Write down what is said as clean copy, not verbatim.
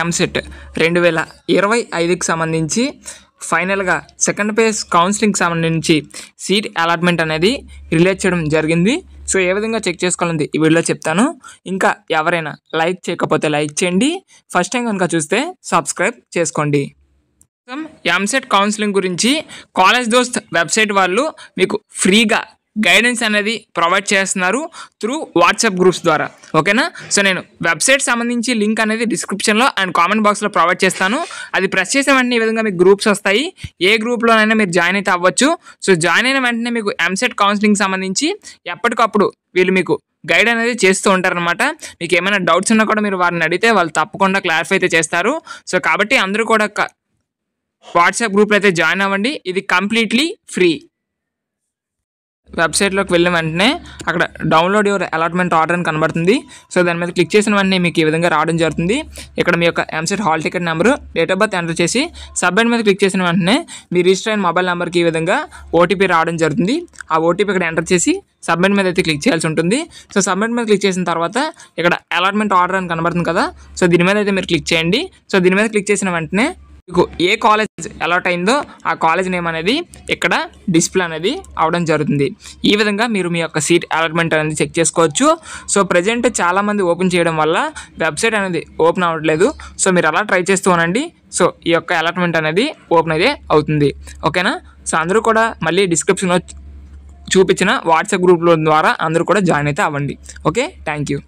ఎంసెట్ 2025కి సంబంధించి ఫైనల్గా second phase కౌన్సిలింగ్కి సంబంధించి సీట్ అలాట్మెంట్ అనేది రిలీజ్ చేయడం జరిగింది. సో ఏ విధంగా చెక్ చేసుకోవాలని ఈ వీడియోలో చెప్తాను. ఇంకా ఎవరైనా లైక్ చేయకపోతే లైక్ చేయండి, ఫస్ట్ టైం కనుక చూస్తే సబ్స్క్రైబ్ చేసుకోండి. ఎంసెట్ కౌన్సిలింగ్ గురించి కాలేజ్ దోస్త్ వెబ్సైట్ వాళ్ళు మీకు ఫ్రీగా గైడెన్స్ అనేది ప్రొవైడ్ చేస్తున్నారు త్రూ వాట్సాప్ గ్రూప్స్ ద్వారా. ఓకేనా? సో నేను వెబ్సైట్ సంబంధించి లింక్ అనేది డిస్క్రిప్షన్లో అండ్ కామెంట్ బాక్స్లో ప్రొవైడ్ చేస్తాను. అది ప్రెస్ చేసిన వెంటనే ఈ విధంగా మీకు గ్రూప్స్ వస్తాయి. ఏ గ్రూప్లోనైనా మీరు జాయిన్ అయితే అవ్వచ్చు. సో జాయిన్ అయిన వెంటనే మీకు ఎంసెట్ కౌన్సిలింగ్ సంబంధించి ఎప్పటికప్పుడు వీళ్ళు మీకు గైడ్ అనేది చేస్తూ ఉంటారనమాట. మీకు ఏమైనా డౌట్స్ ఉన్నా కూడా మీరు వారిని అడిగితే వాళ్ళు తప్పకుండా క్లారిఫై అయితే చేస్తారు. సో కాబట్టి అందరూ కూడా వాట్సాప్ గ్రూప్లో అయితే జాయిన్ అవ్వండి. ఇది కంప్లీట్లీ ఫ్రీ. వెబ్సైట్లోకి వెళ్ళిన వెంటనే అక్కడ డౌన్లోడ్ యువర్ అలాట్మెంట్ ఆర్డర్ అని కనబడుతుంది. సో దాని మీద క్లిక్ చేసిన వెంటనే మీకు ఈ విధంగా రావడం జరుగుతుంది. ఇక్కడ మీ యొక్క EAMCET hall ticket number, date of birth enter చేసి సబ్మిట్ మీద క్లిక్ చేసిన వెంటనే మీ రిజిస్టర్ అయిన మొబైల్ నెంబర్కి ఈ విధంగా ఓటీపీ రావడం జరుగుతుంది. ఆ ఓటీపీ ఇక్కడ ఎంటర్ చేసి సబ్మిట్ మీద అయితే క్లిక్ చేయాల్సి ఉంటుంది. సో సబ్మిట్ మీద క్లిక్ చేసిన తర్వాత ఇక్కడ అలాట్మెంట్ ఆర్డర్ అని కనబడుతుంది కదా, సో దీని మీద అయితే మీరు క్లిక్ చేయండి. సో దీని మీద క్లిక్ చేసిన వెంటనే మీకు ఏ కాలేజ్ అలాట్ అయిందో ఆ కాలేజ్ నేమ్ అనేది ఇక్కడ డిస్ప్లే అనేది అవడం జరుగుతుంది. ఈ విధంగా మీరు మీ యొక్క సీట్ అలాట్మెంట్ అనేది చెక్ చేసుకోవచ్చు. సో ప్రజెంట్ చాలామంది ఓపెన్ చేయడం వల్ల వెబ్సైట్ అనేది ఓపెన్ అవ్వట్లేదు. సో మీరు అలా ట్రై చేస్తూ ఉండండి. సో ఈ యొక్క అలాట్మెంట్ అనేది ఓపెన్ అయితే అవుతుంది. ఓకేనా? సో అందరూ కూడా మళ్ళీ డిస్క్రిప్షన్లో చూపించిన వాట్సాప్ గ్రూప్ల ద్వారా అందరూ కూడా జాయిన్ అయితే అవ్వండి. Okay, thank you.